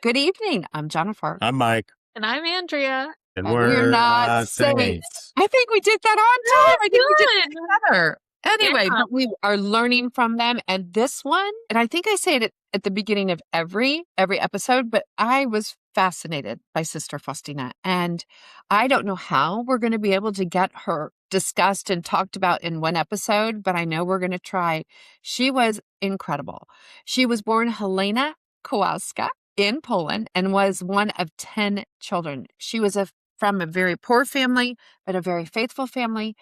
Good evening. I'm Jennifer. I'm Mike. And I'm Andrea. And we're we're not saints. saints. I think we did that on time. I think we did that Good. together. Anyway, Yeah. but we are learning from them. And this one, and I think I say it at the beginning of every episode, but I was fascinated by Sister Faustina. And I don't know how we're going to be able to get her discussed and talked about in one episode, but I know we're going to try. She was incredible. She was born Helena Kowalska in Poland and was one of 10 children. She was from a very poor family, but a very faithful family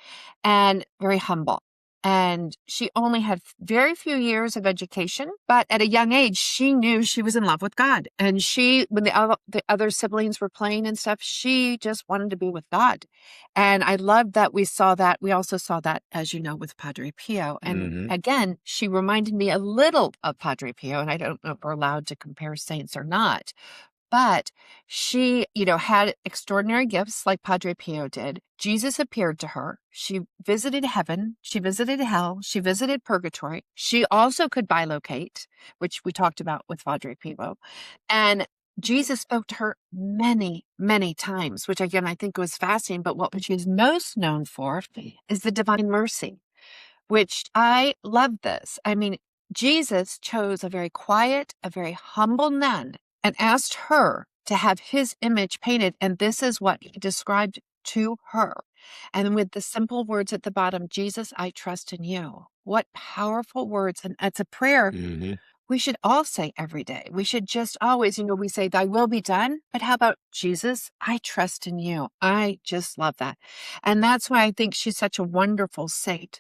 and very humble. And she only had very few years of education, but at a young age, she knew she was in love with God. And when the other siblings were playing and stuff, she just wanted to be with God. And I loved that we saw that. We also saw that, as you know, with Padre Pio. And again, she reminded me a little of Padre Pio. And I don't know if we're allowed to compare saints or not. But she, had extraordinary gifts like Padre Pio did. Jesus appeared to her. She visited heaven. She visited hell. She visited purgatory. She also could bilocate, which we talked about with Padre Pio. And Jesus spoke to her many, many times, which again, I think was fascinating. But what she's most known for is the Divine Mercy, which I love this. I mean, Jesus chose a very quiet, a very humble nun and asked her to have his image painted. And this is what he described to her. And with the simple words at the bottom, Jesus, I trust in you. What powerful words. And it's a prayer we should all say every day. We should just always, we say, thy will be done. But how about Jesus? I trust in you. I just love that. And that's why I think she's such a wonderful saint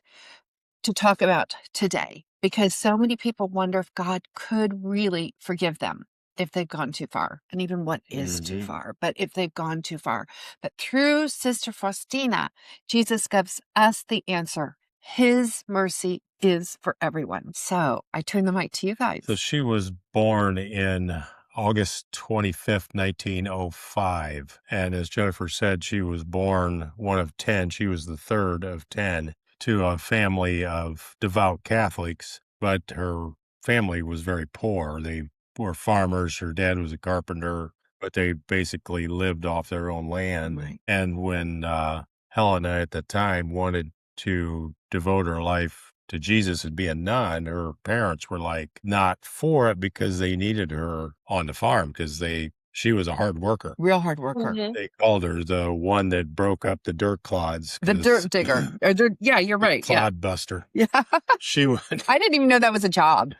to talk about today, because so many people wonder if God could really forgive them if they've gone too far, and even what is too far, but if they've gone too far. But through Sister Faustina, Jesus gives us the answer. His mercy is for everyone. So I turn the mic to you guys. So she was born in August 25th, 1905. And as Jennifer said, she was born one of 10. She was the third of 10 to a family of devout Catholics, but her family was very poor. They were farmers. Her dad was a carpenter, but they basically lived off their own land. Right. And when Helena at the time wanted to devote her life to Jesus and be a nun, her parents were like not for it because they needed her on the farm because she was a hard worker. Real hard worker. They called her the one that broke up the dirt clods. The dirt digger. Yeah, you're right. Clod buster. Yeah. She would. I didn't even know that was a job.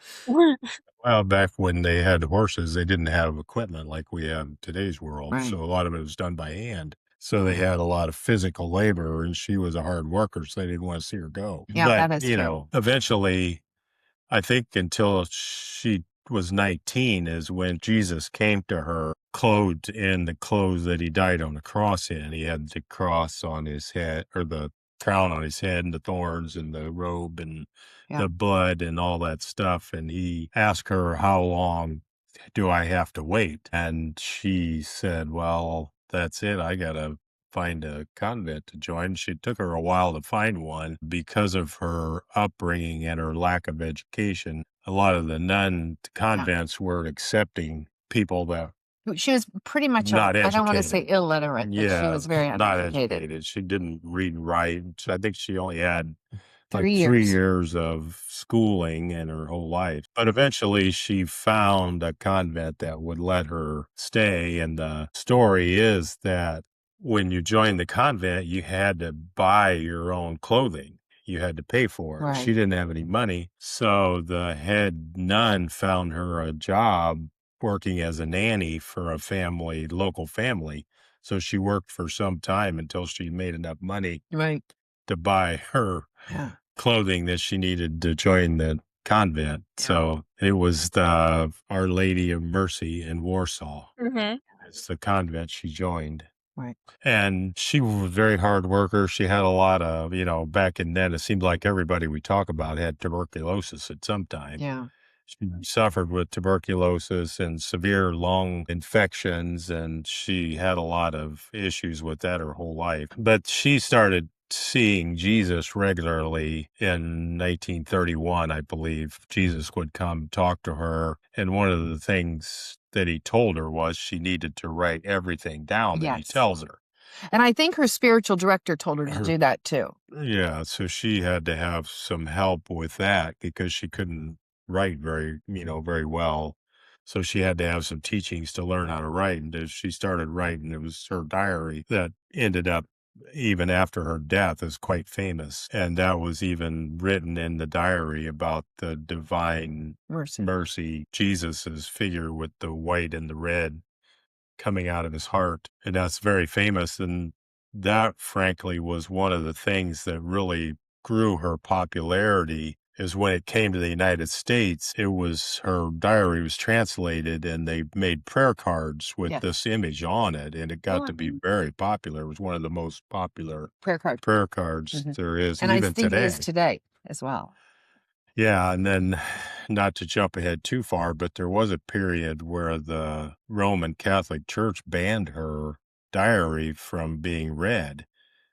Well, back when they had horses, they didn't have equipment like we have in today's world. Right. So a lot of it was done by hand. So they had a lot of physical labor, and she was a hard worker, so they didn't want to see her go. Yeah, but, that is true. Eventually, I think until she was 19 is when Jesus came to her clothed in the clothes that he died on the cross in. He had the cross on his head, or the crown on his head, and the thorns and the robe and the blood and all that stuff. And he asked her, how long do I have to wait? And she said, well, that's it. I got to find a convent to join. She took her a while to find one because of her upbringing and her lack of education. A lot of the nun convents were accepting people that she was pretty much not educated. I don't want to say illiterate, but she was very not uneducated. educated. She didn't read and write. I think she only had 3 years of schooling in her whole life. But eventually she found a convent that would let her stay. And the story is that when you joined the convent, you had to buy your own clothing. You had to pay for it. Right. She didn't have any money. So the head nun found her a job working as a nanny for a local family. So she worked for some time until she made enough money to buy her clothing that she needed to join the convent. Yeah. So it was the Our Lady of Mercy in Warsaw. It's the convent she joined. Right. And she was a very hard worker. She had a lot of, back in then, it seemed like everybody we talk about had tuberculosis at some time. Yeah. She suffered with tuberculosis and severe lung infections, and she had a lot of issues with that her whole life. But she started seeing Jesus regularly. In 1931, I believe, Jesus would come talk to her. And one of the things that he told her was she needed to write everything down that he Yes. tells her. And I think her spiritual director told her to do that too. Yeah, so she had to have some help with that because she couldn't write very well. So she had to have some teachings to learn how to write. And as she started writing, it was her diary that ended up, even after her death, is quite famous. And that was even written in the diary about the Divine Mercy, Jesus's figure with the white and the red coming out of his heart. And that's very famous. And that, frankly, was one of the things that really grew her popularity. Is when it came to the United States, it was her diary was translated and they made prayer cards with this image on it. And it got to be very popular. It was one of the most popular prayer cards there is, And I even think it today. is today as well. Yeah, and then, not to jump ahead too far, but there was a period where the Roman Catholic Church banned her diary from being read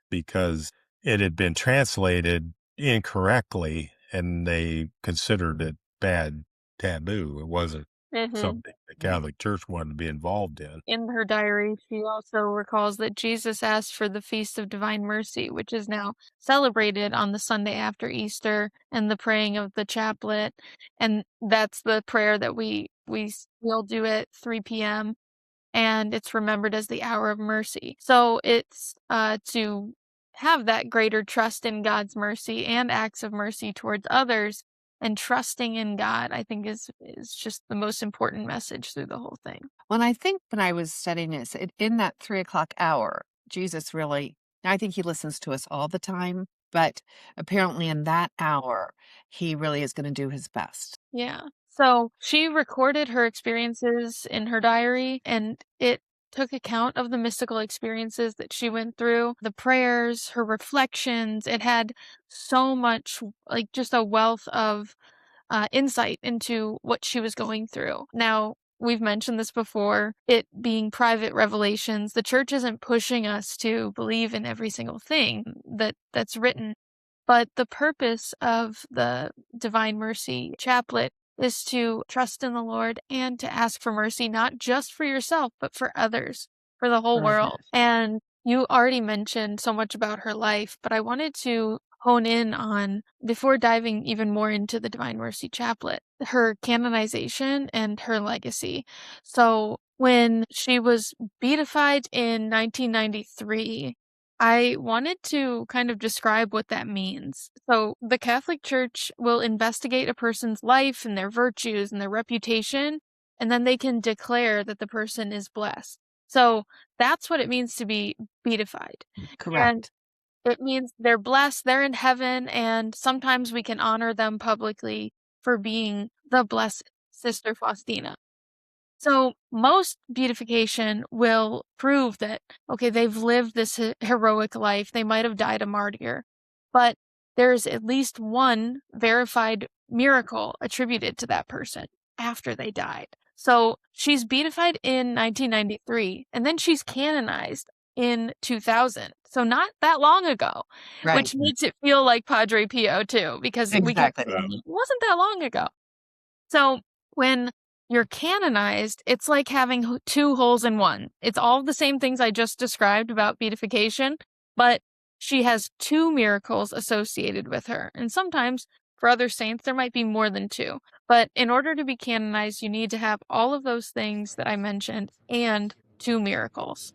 because it had been translated incorrectly and they considered it bad taboo. It wasn't something the Catholic Church wanted to be involved in. In her diary, she also recalls that Jesus asked for the Feast of Divine Mercy, which is now celebrated on the Sunday after Easter, and the praying of the chaplet. And that's the prayer that we will do at 3 p.m. And it's remembered as the hour of mercy. So it's to have that greater trust in God's mercy and acts of mercy towards others, and trusting in God, I think is just the most important message through the whole thing. Well, I think when I was studying this, in that 3 o'clock hour, Jesus really, I think he listens to us all the time, but apparently in that hour, he really is going to do his best. Yeah. So she recorded her experiences in her diary, and it took account of the mystical experiences that she went through, the prayers, her reflections. It had so much, like, just a wealth of insight into what she was going through. Now, we've mentioned this before, it being private revelations. The church isn't pushing us to believe in every single thing that's written. But the purpose of the Divine Mercy Chaplet is to trust in the Lord and to ask for mercy, not just for yourself, but for others, for the whole world. And you already mentioned so much about her life, but I wanted to hone in on, before diving even more into the Divine Mercy Chaplet, her canonization and her legacy. So when she was beatified in 1993, I wanted to kind of describe what that means. So the Catholic Church will investigate a person's life and their virtues and their reputation, and then they can declare that the person is blessed. So that's what it means to be beatified. Correct. And it means they're blessed, they're in heaven, and sometimes we can honor them publicly for being the blessed Sister Faustina. So most beatification will prove that, okay, they've lived this heroic life. They might have died a martyr, but there's at least one verified miracle attributed to that person after they died. So she's beatified in 1993, and then she's canonized in 2000. So not that long ago, which makes it feel like Padre Pio too, because we kept saying, it wasn't that long ago. So when you're canonized, it's like having two holes in one. It's all the same things I just described about beatification, but she has two miracles associated with her. And sometimes for other saints, there might be more than two. But in order to be canonized, you need to have all of those things that I mentioned and two miracles.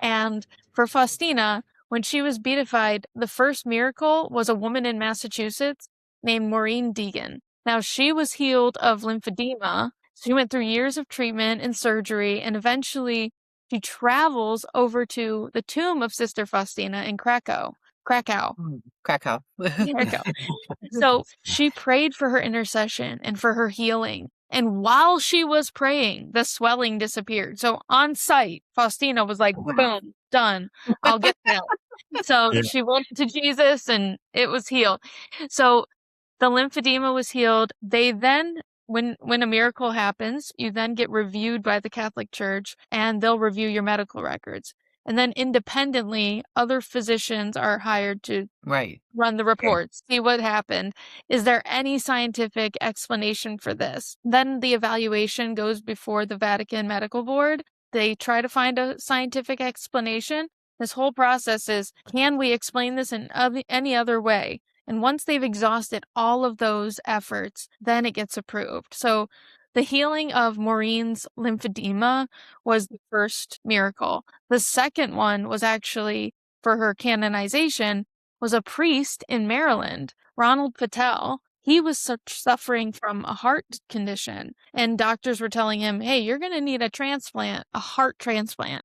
And for Faustina, when she was beatified, the first miracle was a woman in Massachusetts named Maureen Deegan. Now, she was healed of lymphedema. She went through years of treatment and surgery, and eventually she travels over to the tomb of Sister Faustina in Krakow. Krakow. So she prayed for her intercession and for her healing. And while she was praying, the swelling disappeared. So on site, Faustina was like, boom, done. I'll get that. So she went to Jesus and it was healed. So the lymphedema was healed. They then, when a miracle happens, you then get reviewed by the Catholic Church and they'll review your medical records. And then independently, other physicians are hired to Right. run the reports, see what happened. Is there any scientific explanation for this? Then the evaluation goes before the Vatican Medical Board. They try to find a scientific explanation. This whole process is, can we explain this in any other way? And once they've exhausted all of those efforts, then it gets approved. So the healing of Maureen's lymphedema was the first miracle. The second one was actually for her canonization, was a priest in Maryland, Ronald Patel. He was suffering from a heart condition, and doctors were telling him, hey, you're going to need a transplant, a heart transplant.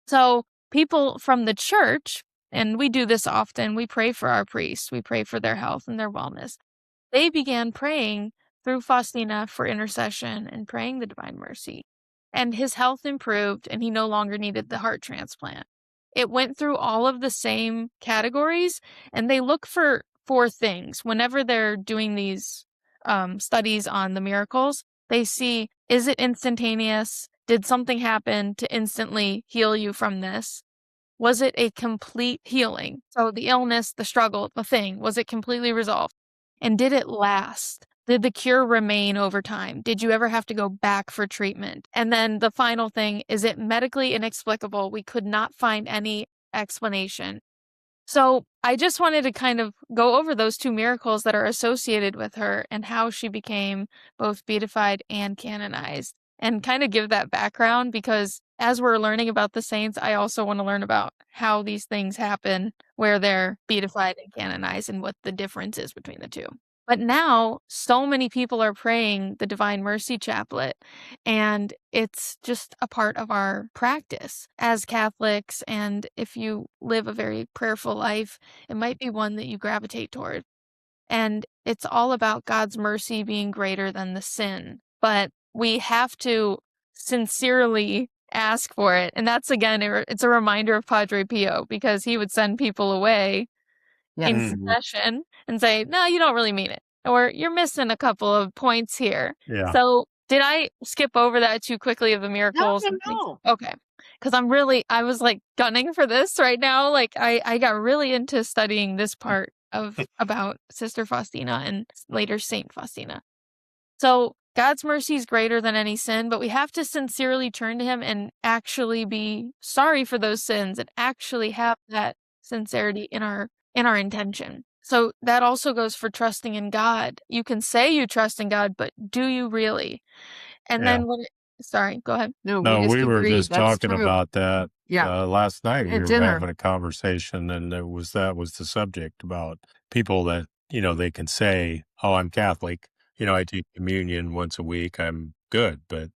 So people from the church, and we do this often, we pray for our priests, we pray for their health and their wellness. They began praying through Faustina for intercession and praying the Divine Mercy. And his health improved, and he no longer needed the heart transplant. It went through all of the same categories, and they look for four things. Whenever they're doing these studies on the miracles, they see, is it instantaneous? Did something happen to instantly heal you from this? Was it a complete healing? So the illness, the struggle, the thing, was it completely resolved? And did it last? Did the cure remain over time? Did you ever have to go back for treatment? And then the final thing, is it medically inexplicable? We could not find any explanation. So I just wanted to kind of go over those two miracles that are associated with her and how she became both beatified and canonized, and kind of give that background, because as we're learning about the saints, I also want to learn about how these things happen where they're beatified and canonized and what the difference is between the two. But now so many people are praying the Divine Mercy Chaplet, and it's just a part of our practice as Catholics. And if you live a very prayerful life, it might be one that you gravitate toward. And it's all about God's mercy being greater than the sin. But we have to sincerely ask for it. And that's, again, it's a reminder of Padre Pio, because he would send people away in session and say, no, you don't really mean it, or you're missing a couple of points here. Yeah. So did I skip over that too quickly of the miracles? No. Okay. Because I was like gunning for this right now. Like I got really into studying this part of about Sister Faustina and later Saint Faustina. So God's mercy is greater than any sin, but we have to sincerely turn to him and actually be sorry for those sins and actually have that sincerity in our intention. So that also goes for trusting in God. You can say you trust in God, but do you really? And Yeah. then sorry, go ahead. No, No, we we were agreed. just That's talking true. about that Yeah. last night. We At were dinner. having a conversation, and that was the subject about people that, they can say, oh, I'm Catholic. I take communion once a week. I'm good. But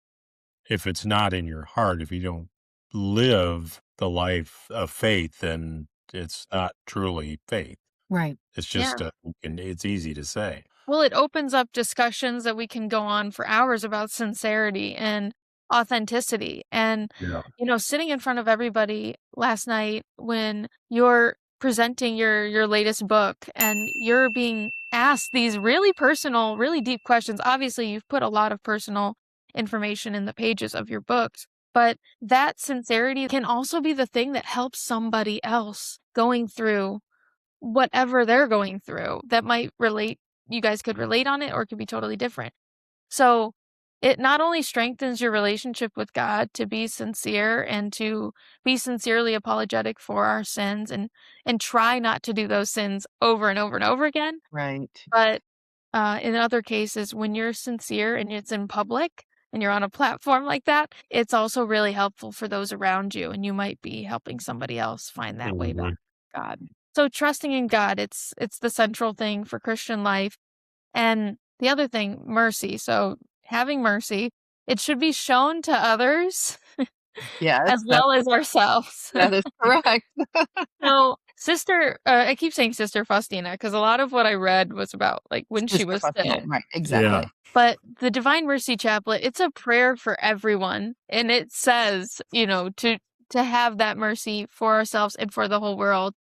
if it's not in your heart, if you don't live the life of faith, then it's not truly faith. Right. It's just, it's easy to say. Well, it opens up discussions that we can go on for hours about sincerity and authenticity. And, Yeah. Sitting in front of everybody last night when you're presenting your latest book and you're being asked these really personal, really deep questions. Obviously, you've put a lot of personal information in the pages of your books, but that sincerity can also be the thing that helps somebody else going through whatever they're going through that might relate. You guys could relate on it, or it could be totally different. So it not only strengthens your relationship with God to be sincere and to be sincerely apologetic for our sins and try not to do those sins over and over and over again. Right. But in other cases, when you're sincere and it's in public and you're on a platform like that, it's also really helpful for those around you, and you might be helping somebody else find that way back to God. So trusting in God, it's the central thing for Christian life. And the other thing, mercy. So having mercy, it should be shown to others Yes. as well as ourselves. That is correct. So I keep saying Sister Faustina because a lot of what I read was about like when she was sick. Right. Exactly. Yeah. But the Divine Mercy Chaplet, it's a prayer for everyone. And it says, to have that mercy for ourselves and for the whole world.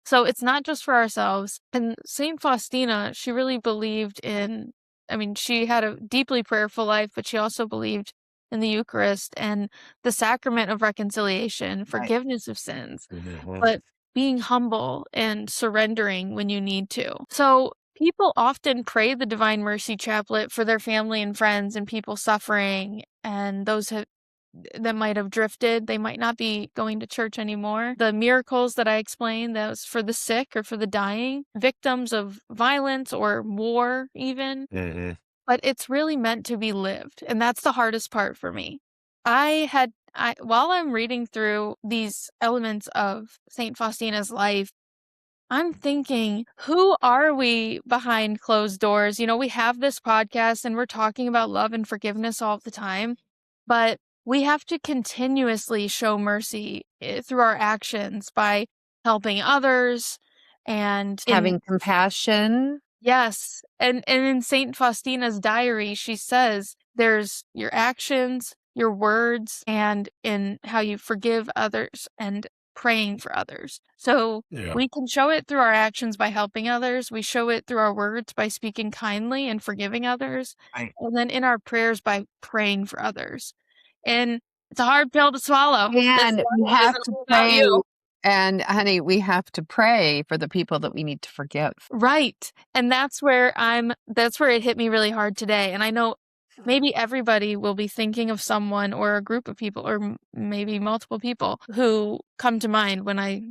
So it's not just for ourselves. And Saint Faustina, she really believed she had a deeply prayerful life, but she also believed in the Eucharist and the sacrament of reconciliation, forgiveness of sins, but being humble and surrendering when you need to. So people often pray the Divine Mercy Chaplet for their family and friends and people suffering, and those that might have drifted. They might not be going to church anymore. The miracles that I explained, that was for the sick or for the dying, victims of violence or war even. But it's really meant to be lived, and that's the hardest part for me. While I'm reading through these elements of Saint Faustina's life, I'm thinking, who are we behind closed doors? You know, we have this podcast and we're talking about love and forgiveness all the time, but we have to continuously show mercy through our actions by helping others and Having compassion. Yes. And in Saint Faustina's diary, she says there's your actions, your words, and in how you forgive others and praying for others. So we can show it through our actions by helping others. We show it through our words by speaking kindly and forgiving others. Right. And then in our prayers by praying for others. And it's a hard pill to swallow. And we have to About pray. you. And honey, we have to pray for the people that we need to forgive. Right. And that's where it hit me really hard today. And I know maybe everybody will be thinking of someone or a group of people or maybe multiple people who come to mind when I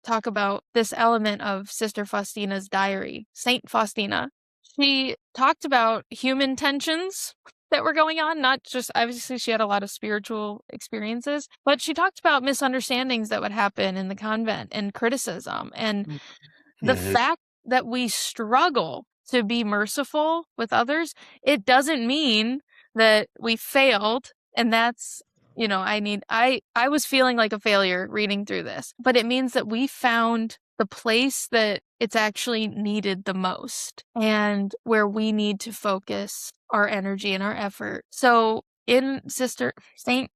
talk about this element of Sister Faustina's diary. Saint Faustina. She talked about human tensions that were going on, not just, obviously she had a lot of spiritual experiences, but she talked about misunderstandings that would happen in the convent and criticism and the fact that we struggle to be merciful with others, it doesn't mean that we failed. And that's, you know, I was feeling like a failure reading through this, but it means that we found the place that it's actually needed the most and where we need to focus our energy and our effort. So in Sister Saint,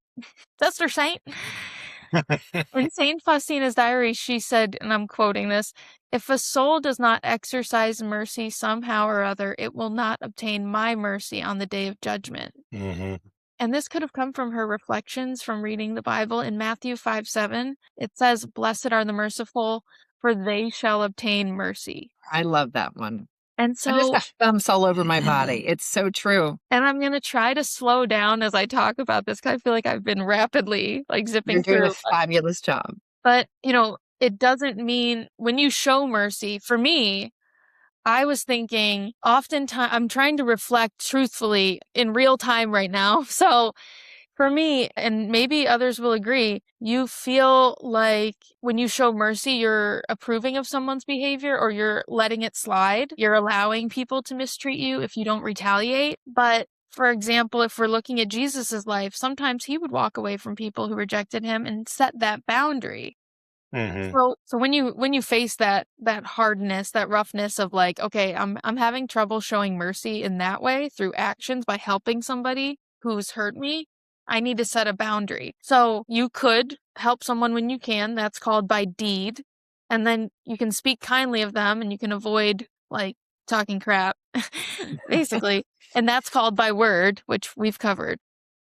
in Saint Faustina's diary, she said, and I'm quoting this, "If a soul does not exercise mercy somehow or other, it will not obtain my mercy on the day of judgment." And this could have come from her reflections from reading the Bible. In Matthew 5:7, it says, "Blessed are the merciful, for they shall obtain mercy." I love that one. And I just so, got bumps all over my body. It's so true. and I'm going to try to slow down as I talk about this because I feel like I've been rapidly like You're zipping doing a through. fabulous job. But, you know, it doesn't mean when you show mercy, for me, I was thinking oftentimes I'm trying to reflect truthfully in real time right now. So for me, and maybe others will agree, you feel like when you show mercy, you're approving of someone's behavior or you're letting it slide. You're allowing people to mistreat you if you don't retaliate. But for example, if we're looking at Jesus's life, sometimes he would walk away from people who rejected him and set that boundary. So when you face that hardness, that roughness of like, okay, I'm having trouble showing mercy in that way through actions by helping somebody who's hurt me, I need to set a boundary. So you could help someone when you can, that's called by deed, and then you can speak kindly of them and you can avoid like talking crap basically, and that's called by word, which we've covered.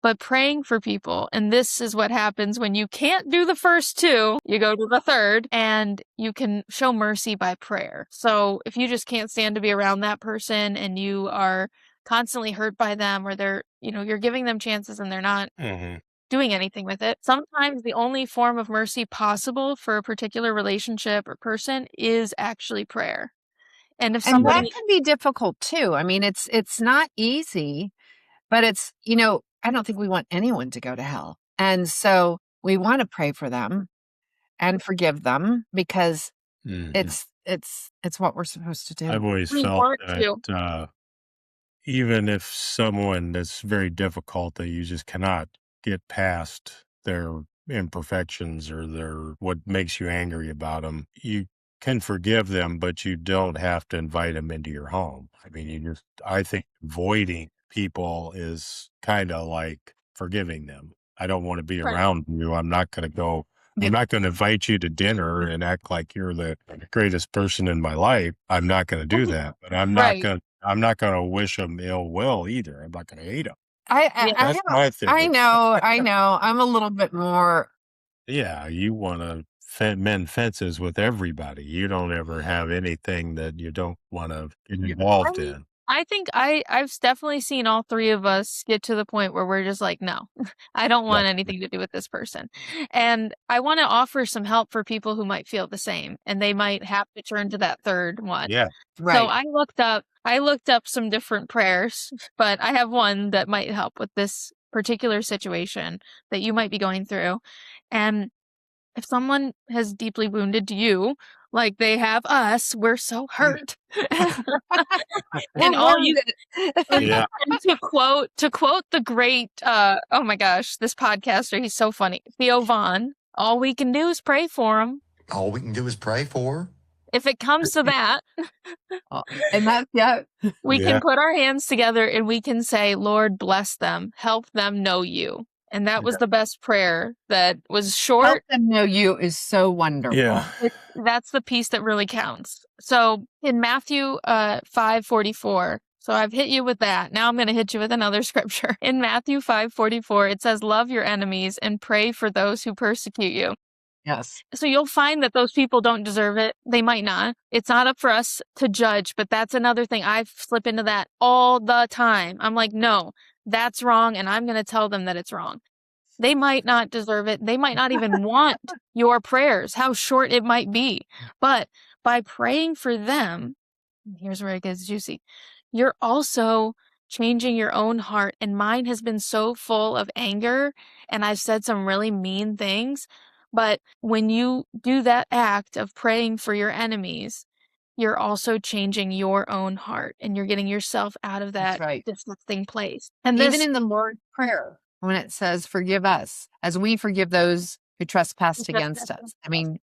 But praying for people, and this is what happens when you can't do the first two, you go to the third, and you can show mercy by prayer. So if you just can't stand to be around that person and you are constantly hurt by them, or they're, you know, you're giving them chances and they're not doing anything with it, sometimes the only form of mercy possible for a particular relationship or person is actually prayer. And if And that somebody, can be difficult too. I mean, it's not easy, but it's, you know, I don't think we want anyone to go to hell. And so we want to pray for them and forgive them because it's what we're supposed to do. I've always we felt want to, that even if someone that's very difficult that you just cannot get past their imperfections or their what makes you angry about them, you can forgive them, but you don't have to invite them into your home. I mean, I think avoiding people is kind of like forgiving them. I don't want to be right. around you. I'm not going to invite you to dinner and act like you're the greatest person in my life. I'm not going to do that, but I'm not Right. going to wish them ill will either. I'm not going to hate them. That's my I theory. know. I'm a little bit more. Yeah, you want to mend fences with everybody. You don't ever have anything that you don't want to get involved in. I think I've definitely seen all three of us get to the point where we're just like, no, I don't Yeah. want anything to do with this person. And I want to offer some help for people who might feel the same and they might have to turn to that third one. Yeah. So Right. I looked up some different prayers, but I have one that might help with this particular situation that you might be going through. And if someone has deeply wounded you, like they have us, we're so hurt. And We're all you wounded. Yeah. and to quote the great oh my gosh, this podcaster, he's so funny. Theo Vaughn, all we can do is pray for him. All we can do is pray for her. If it comes to that, And that's, yeah. we Yeah. can put our hands together and we can say, Lord, bless them, help them know you. And that was the best prayer that was Help short. them know you is so wonderful. Yeah. That's the piece that really counts. So in Matthew 5:44, so I've hit you with that. Now I'm going to hit you with another scripture. In Matthew 5:44, it says, love your enemies and pray for those who persecute you. Yes. So you'll find that those people don't deserve it. They might not. It's not up for us to judge, but that's another thing. I slip into that all the time. I'm like, no, that's wrong. And I'm going to tell them that it's wrong. They might not deserve it. They might not even want your prayers, how short it might be. But by praying for them, here's where it gets juicy. You're also changing your own heart. And mine has been so full of anger, and I've said some really mean things. But when you do that act of praying for your enemies, you're also changing your own heart and you're getting yourself out of That's that right. disgusting place. And Even this in the Lord's Prayer, when it says, forgive us as we forgive those who trespassed against us. I mean,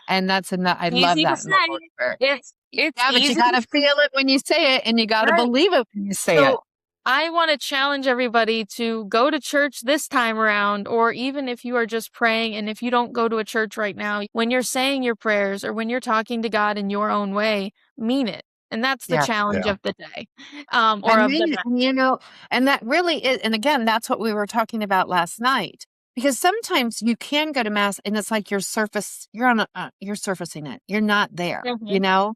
and that's enough. I love easy to that in the say. Lord's Prayer. It's Yeah, but you easy got to to feel it when you say it and you got to Right. believe it when you say it. So I want to challenge everybody to go to church this time around, or even if you are just praying and if you don't go to a church right now, when you're saying your prayers or when you're talking to God in your own way, mean it. And that's the Yeah. challenge Yeah. of the day. Or I of the mean, night. and, and that really is, and again, that's what we were talking about last night. Because sometimes you can go to mass and it's like you're surfacing it. You're not there, Mhm.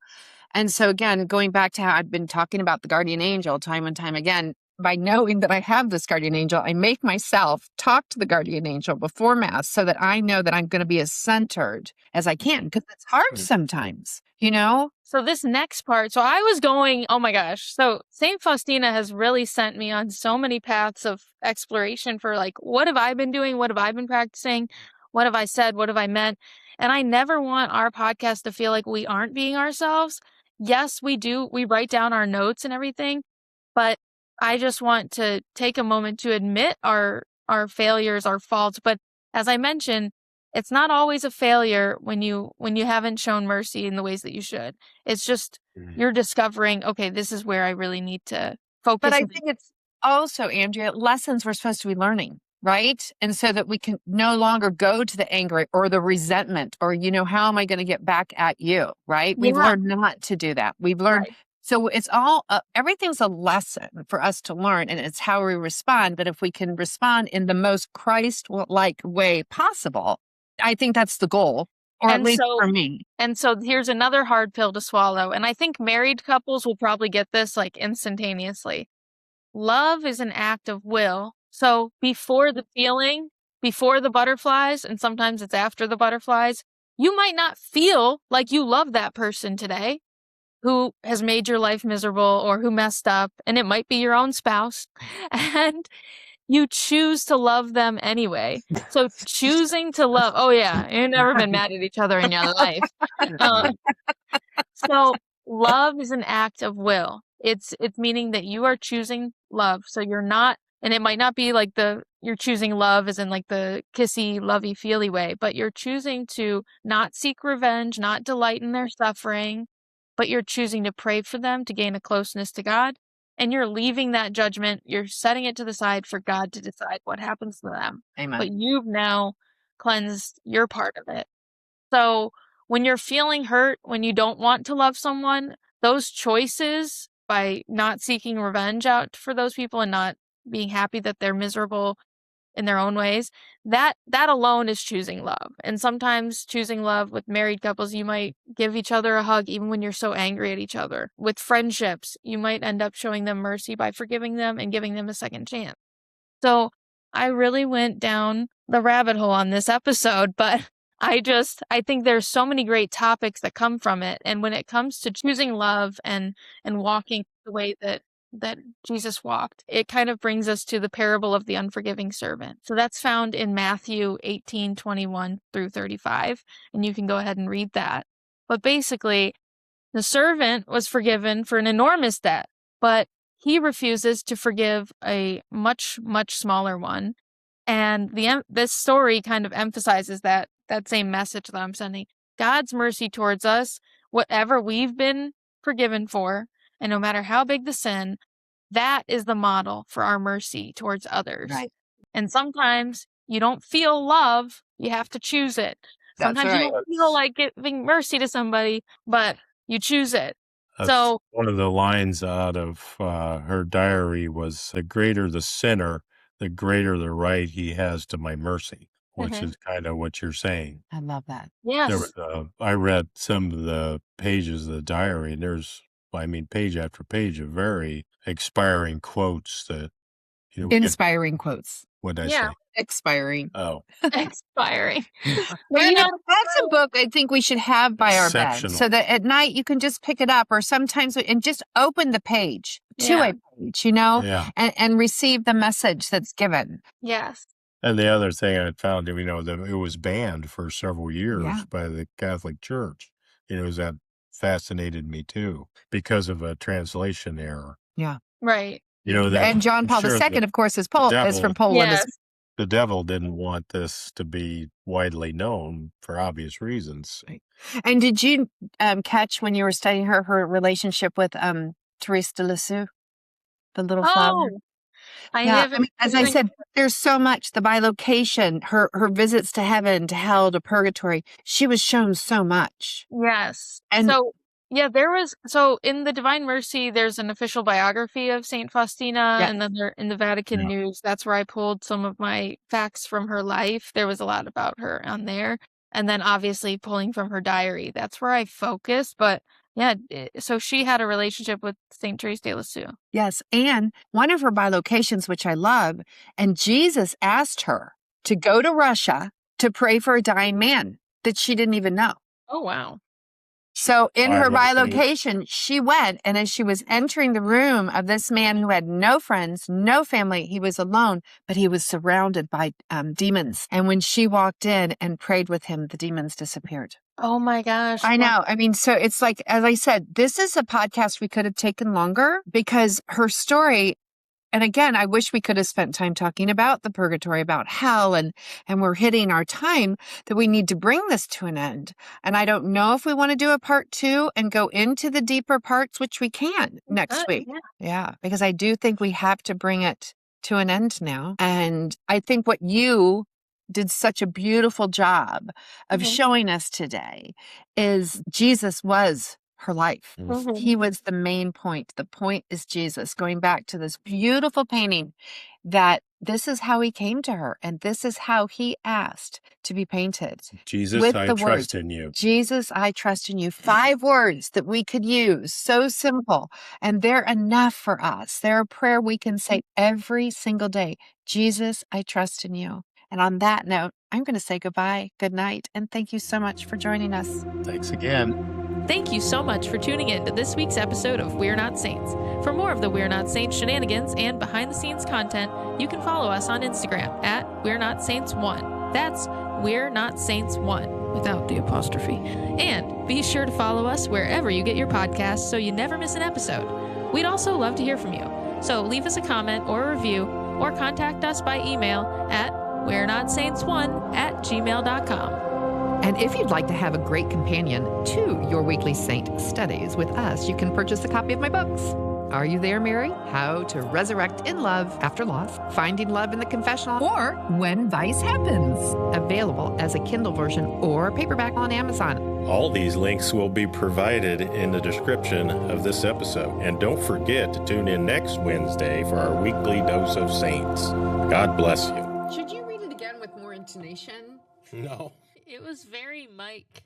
And so again, going back to how I've been talking about the guardian angel time and time again, by knowing that I have this guardian angel, I make myself talk to the guardian angel before mass so that I know that I'm going to be as centered as I can, because it's hard sometimes, So this next part, so I was going, oh my gosh. So Saint Faustina has really sent me on so many paths of exploration for like, what have I been doing? What have I been practicing? What have I said? What have I meant? And I never want our podcast to feel like we aren't being ourselves. Yes, we do. We write down our notes and everything, but I just want to take a moment to admit our failures, our faults. But as I mentioned, it's not always a failure when you haven't shown mercy in the ways that you should. It's just you're discovering, okay, this is where I really need to but focus. I think it's also, Andrea, lessons we're supposed to be learning, right? And so that we can no longer go to the anger or the resentment or, how am I going to get back at you, right? We've Yeah. learned not to do that. We've learned. Right. So it's all, everything's a lesson for us to learn, and it's how we respond. But if we can respond in the most Christ-like way possible, I think that's the goal, or at least for me. And so here's another hard pill to swallow. And I think married couples will probably get this like instantaneously. Love is an act of will. So before the feeling, before the butterflies, and sometimes it's after the butterflies, you might not feel like you love that person today who has made your life miserable or who messed up, and it might be your own spouse. And you choose to love them anyway. So choosing to love, oh yeah, you've never been mad at each other in your life. So love is an act of will. It's meaning that you are choosing love. So you're not, and it might not be like you're choosing love as in like the kissy, lovey, feely way, but you're choosing to not seek revenge, not delight in their suffering, but you're choosing to pray for them to gain a closeness to God. And you're leaving that judgment, you're setting it to the side for God to decide what happens to them. Amen. But you've now cleansed your part of it. So when you're feeling hurt, when you don't want to love someone, those choices by not seeking revenge out for those people and not being happy that they're miserable in their own ways, that alone is choosing love. And sometimes choosing love with married couples, you might give each other a hug even when you're so angry at each other. With friendships, you might end up showing them mercy by forgiving them and giving them a second chance. So I really went down the rabbit hole on this episode, but I think there's so many great topics that come from it. And when it comes to choosing love and walking the way that Jesus walked, it kind of brings us to the parable of the unforgiving servant. So that's found in Matthew 18:21 through 35, and you can go ahead and read that. But basically, the servant was forgiven for an enormous debt, but he refuses to forgive a much, much smaller one. And this story kind of emphasizes that same message that I'm sending. God's mercy towards us, whatever we've been forgiven for, and no matter how big the sin, that is the model for our mercy towards others. Right. And sometimes you don't feel love, you have to choose it. That's Sometimes right. you don't feel like giving mercy to somebody, but you choose it. That's So one of the lines out of her diary was, the greater the sinner, the greater the right he has to my mercy, which is kind of what you're saying. I love that. yes. There was, I read some of the pages of the diary, and there's, page after page of very inspiring quotes that, we get- Inspiring quotes. what did I Yeah. say? Expiring. Oh, Expiring. Well, But that's a book I think we should have by our bed, Exceptional. so that at night you can just pick it up, or sometimes and just open the page to Yeah. a page, yeah. and receive the message that's given. yes. And the other thing I found, that it was banned for several years Yeah. by the Catholic Church. That fascinated me too, because of a translation error. Right. That And John I'm Paul sure II, of course, is devil- from Poland. Yes. the devil didn't want this to be widely known for obvious reasons. And did you catch when you were studying her relationship with Therese de Lisieux, the little flower? Oh, I Yeah, haven't. as I said, there's so much. The bilocation, her visits to heaven, to hell, to purgatory. She was shown so much. Yes. And- so, yeah, in the Divine Mercy, there's an official biography of Saint Faustina, Yes. and then in the Vatican Yeah. News, that's where I pulled some of my facts from her life. There was a lot about her on there. And then obviously pulling from her diary, that's where I focused. But yeah, so she had a relationship with Saint Therese de Lisieux. Yes, and one of her bilocations, which I love, and Jesus asked her to go to Russia to pray for a dying man that she didn't even know. Oh, wow. So in her Bilocation. bilocation, she went, and as she was entering the room of this man who had no friends, no family, he was alone, but he was surrounded by demons. And when she walked in and prayed with him, the demons disappeared. Oh my gosh. I know. So it's like, as I said, this is a podcast we could have taken longer, because her story, and again, I wish we could have spent time talking about the purgatory, about hell, and we're hitting our time that we need to bring this to an end. And I don't know if we want to do a part 2 and go into the deeper parts, which we can next week. Yeah, because I do think we have to bring it to an end now. And I think what you did such a beautiful job of showing us today is Jesus was her life. Mhm. He was the main point. The point is Jesus. Going back to this beautiful painting, that this is how he came to her, and this is how he asked to be painted. Jesus, With I the trust word. in you. Jesus, I trust in you. 5 words that we could use. So simple. And they're enough for us. They're a prayer we can say every single day. Jesus, I trust in you. And on that note, I'm going to say goodbye, good night, and thank you so much for joining us. Thanks again. Thank you so much for tuning in to this week's episode of We're Not Saints. For more of the We're Not Saints shenanigans and behind-the-scenes content, you can follow us on Instagram at We're Not Saints 1. That's We're Not Saints 1, without the apostrophe. And be sure to follow us wherever you get your podcasts so you never miss an episode. We'd also love to hear from you. So leave us a comment or a review, or contact us by email at we'renotsaints1@gmail.com. And if you'd like to have a great companion to your weekly saint studies with us, you can purchase a copy of my books. Are You There, Mary? How to Resurrect in Love After Loss, Finding Love in the Confessional, or When Vice Happens. Available as a Kindle version or paperback on Amazon. All these links will be provided in the description of this episode. And don't forget to tune in next Wednesday for our weekly dose of saints. God bless you. Should you read it again with more intonation? No. It was very Mike.